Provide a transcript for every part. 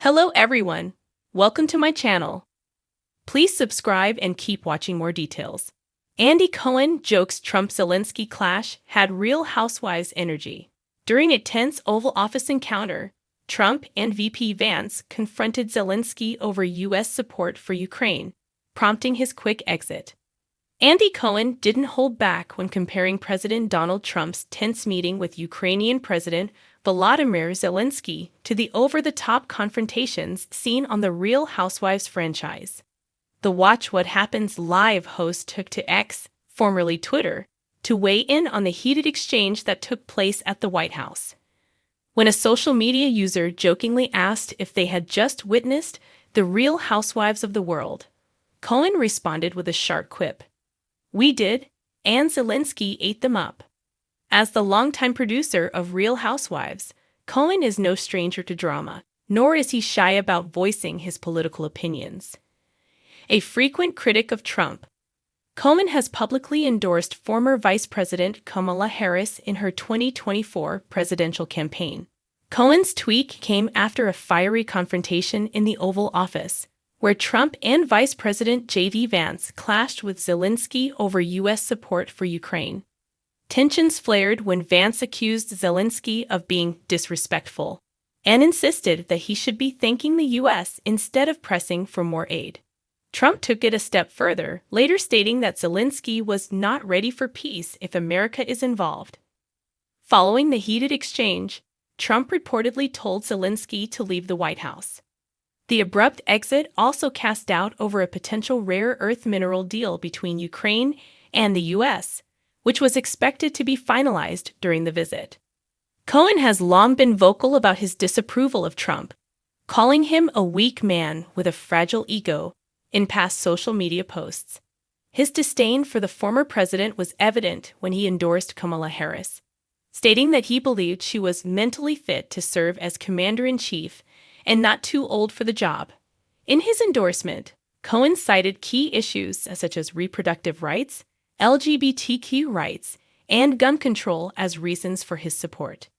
Hello everyone, welcome to my channel. Please subscribe and keep watching more details. Andy Cohen jokes Trump-Zelensky clash had Real Housewives energy. During a tense Oval Office encounter, Trump and VP Vance confronted Zelensky over U.S. support for Ukraine, prompting his quick exit. Andy Cohen didn't hold back when comparing President Donald Trump's tense meeting with Ukrainian President Volodymyr Zelensky to the over-the-top confrontations seen on the Real Housewives franchise. The Watch What Happens Live host took to X, formerly Twitter, to weigh in on the heated exchange that took place at the White House. When a social media user jokingly asked if they had just witnessed the Real Housewives of the world, Cohen responded with a sharp quip. "We did, and Zelensky ate them up." As the longtime producer of Real Housewives, Cohen is no stranger to drama, nor is he shy about voicing his political opinions. A frequent critic of Trump, Cohen has publicly endorsed former Vice President Kamala Harris in her 2024 presidential campaign. Cohen's tweet came after a fiery confrontation in the Oval Office, where Trump and Vice President J.D. Vance clashed with Zelensky over U.S. support for Ukraine. Tensions flared when Vance accused Zelensky of being disrespectful and insisted that he should be thanking the U.S. instead of pressing for more aid. Trump took it a step further, later stating that Zelensky was not ready for peace if America is involved. Following the heated exchange, Trump reportedly told Zelensky to leave the White House. The abrupt exit also cast doubt over a potential rare earth mineral deal between Ukraine and the U.S., which was expected to be finalized during the visit. Cohen has long been vocal about his disapproval of Trump, calling him a weak man with a fragile ego in past social media posts. His disdain for the former president was evident when he endorsed Kamala Harris, stating that he believed she was mentally fit to serve as commander-in-chief and not too old for the job. In his endorsement, Cohen cited key issues such as reproductive rights, LGBTQ rights, and gun control as reasons for his support.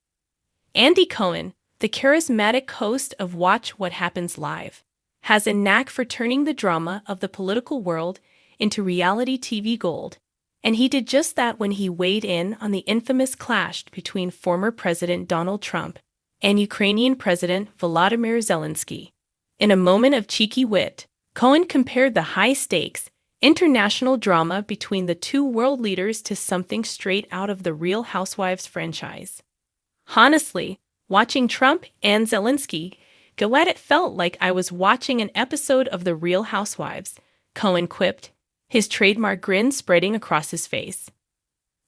Andy Cohen, the charismatic host of Watch What Happens Live, has a knack for turning the drama of the political world into reality TV gold, and he did just that when he weighed in on the infamous clash between former President Donald Trump and Ukrainian President Volodymyr Zelensky. In a moment of cheeky wit, Cohen compared the high-stakes, international drama between the two world leaders to something straight out of the Real Housewives franchise. "Honestly, watching Trump and Zelensky go at it felt like I was watching an episode of The Real Housewives," Cohen quipped, his trademark grin spreading across his face.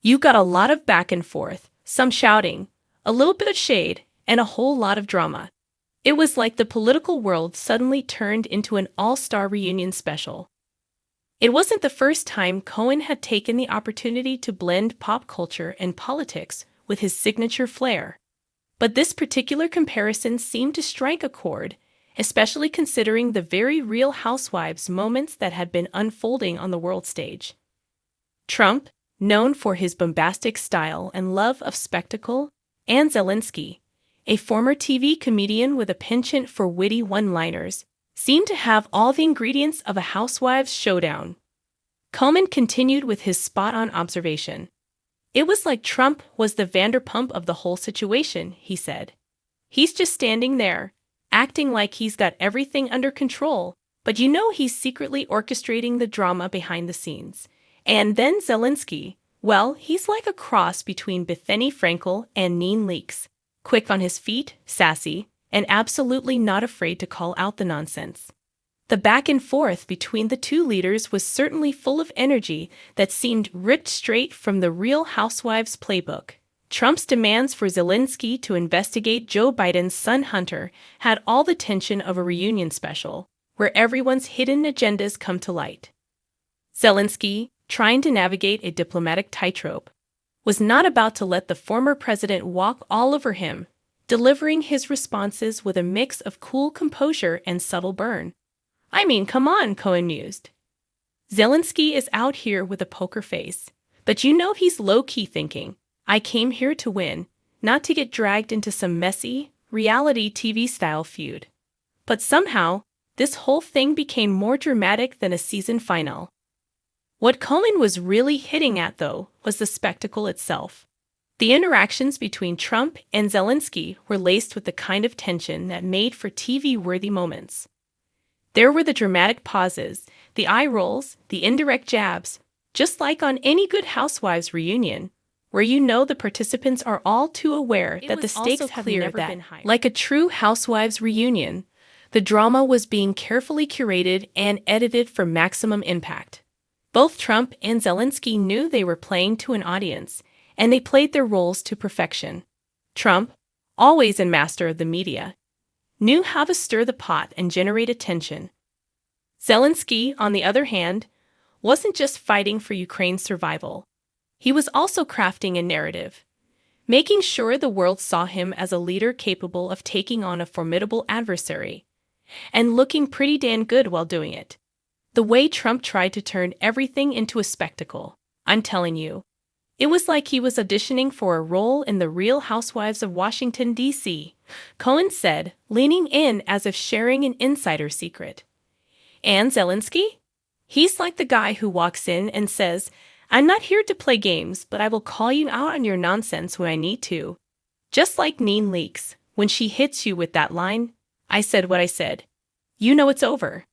"You got a lot of back and forth, some shouting, a little bit of shade, and a whole lot of drama. It was like the political world suddenly turned into an all-star reunion special." It wasn't the first time Cohen had taken the opportunity to blend pop culture and politics with his signature flair. But this particular comparison seemed to strike a chord, especially considering the very Real Housewives moments that had been unfolding on the world stage. Trump, known for his bombastic style and love of spectacle, and Zelensky, a former TV comedian with a penchant for witty one-liners, seemed to have all the ingredients of a housewives showdown. Cohen continued with his spot-on observation. "It was like Trump was the Vanderpump of the whole situation," he said. "He's just standing there, acting like he's got everything under control, but you know he's secretly orchestrating the drama behind the scenes. And then Zelensky, well, he's like a cross between Bethany Frankel and Nene Leakes. Quick on his feet, sassy, and absolutely not afraid to call out the nonsense." The back and forth between the two leaders was certainly full of energy that seemed ripped straight from the Real Housewives playbook. Trump's demands for Zelensky to investigate Joe Biden's son Hunter had all the tension of a reunion special, where everyone's hidden agendas come to light. Zelensky, trying to navigate a diplomatic tightrope, was not about to let the former president walk all over him, delivering his responses with a mix of cool composure and subtle burn. "I mean, come on," Cohen mused. "Zelensky is out here with a poker face, but you know he's low-key thinking, I came here to win, not to get dragged into some messy, reality TV-style feud." But somehow, this whole thing became more dramatic than a season final. What Cohen was really hitting at, though, was the spectacle itself. The interactions between Trump and Zelensky were laced with the kind of tension that made for TV-worthy moments. There were the dramatic pauses, the eye rolls, the indirect jabs, just like on any good Housewives reunion, where you know the participants are all too aware that the stakes have never been higher. Like a true Housewives reunion, the drama was being carefully curated and edited for maximum impact. Both Trump and Zelensky knew they were playing to an audience, and they played their roles to perfection. Trump, always a master of the media, knew how to stir the pot and generate attention. Zelensky, on the other hand, wasn't just fighting for Ukraine's survival. He was also crafting a narrative, making sure the world saw him as a leader capable of taking on a formidable adversary, and looking pretty damn good while doing it. The way Trump tried to turn everything into a spectacle, I'm telling you, it was like he was auditioning for a role in The Real Housewives of Washington, D.C., Cohen said, leaning in as if sharing an insider secret. And Zelensky? He's like the guy who walks in and says, "I'm not here to play games, but I will call you out on your nonsense when I need to." Just like Nene Leakes, when she hits you with that line, "I said what I said." You know it's over.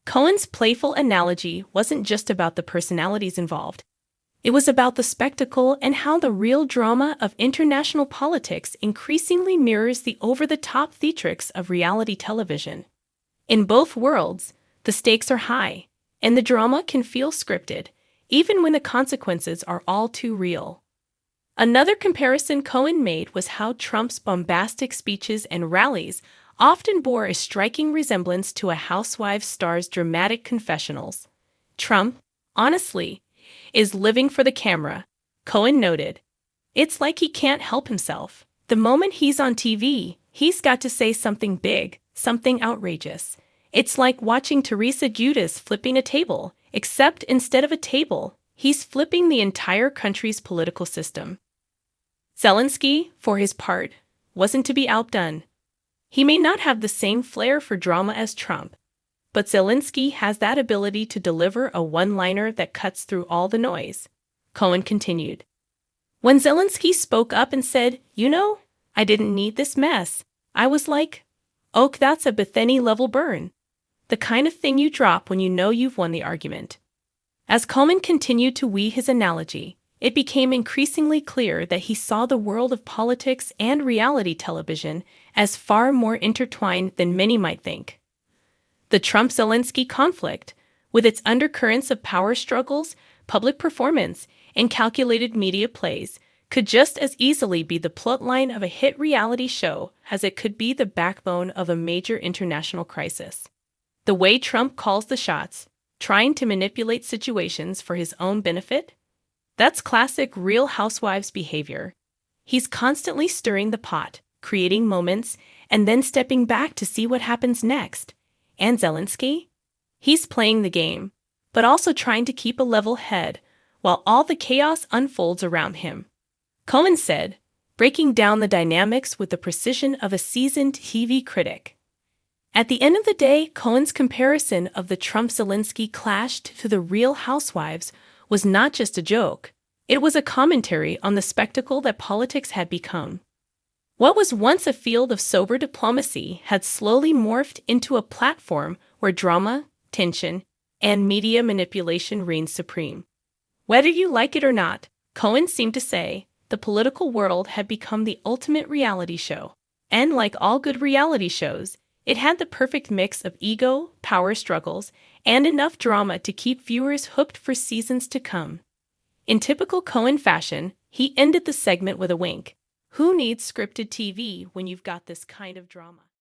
Cohen's playful analogy wasn't just about the personalities involved. It was about the spectacle and how the real drama of international politics increasingly mirrors the over-the-top theatrics of reality television. In both worlds, the stakes are high, and the drama can feel scripted, even when the consequences are all too real. Another comparison Cohen made was how Trump's bombastic speeches and rallies often bore a striking resemblance to a housewife star's dramatic confessionals. Trump, honestly, is living for the camera, Cohen noted. It's like he can't help himself. The moment he's on TV, he's got to say something big, something outrageous. It's like watching Teresa Giudice flipping a table, except instead of a table, he's flipping the entire country's political system. Zelensky, for his part, wasn't to be outdone. He may not have the same flair for drama as Trump, but Zelensky has that ability to deliver a one-liner that cuts through all the noise, Cohen continued. When Zelensky spoke up and said, "You know, I didn't need this mess," I was like, "Oh, that's a Bethany-level burn." The kind of thing you drop when you know you've won the argument. As Cohen continued to weave his analogy, it became increasingly clear that he saw the world of politics and reality television as far more intertwined than many might think. The Trump-Zelensky conflict, with its undercurrents of power struggles, public performance, and calculated media plays, could just as easily be the plotline of a hit reality show as it could be the backbone of a major international crisis. The way Trump calls the shots, trying to manipulate situations for his own benefit, that's classic Real Housewives behavior. He's constantly stirring the pot, creating moments, and then stepping back to see what happens next. And Zelensky? He's playing the game, but also trying to keep a level head while all the chaos unfolds around him. Cohen said, breaking down the dynamics with the precision of a seasoned TV critic. At the end of the day, Cohen's comparison of the Trump-Zelensky clash to the Real Housewives was not just a joke. It was a commentary on the spectacle that politics had become. What was once a field of sober diplomacy had slowly morphed into a platform where drama, tension, and media manipulation reigned supreme. Whether you like it or not, Cohen seemed to say, the political world had become the ultimate reality show. And like all good reality shows, it had the perfect mix of ego, power struggles, and enough drama to keep viewers hooked for seasons to come. In typical Cohen fashion, he ended the segment with a wink. Who needs scripted TV when you've got this kind of drama?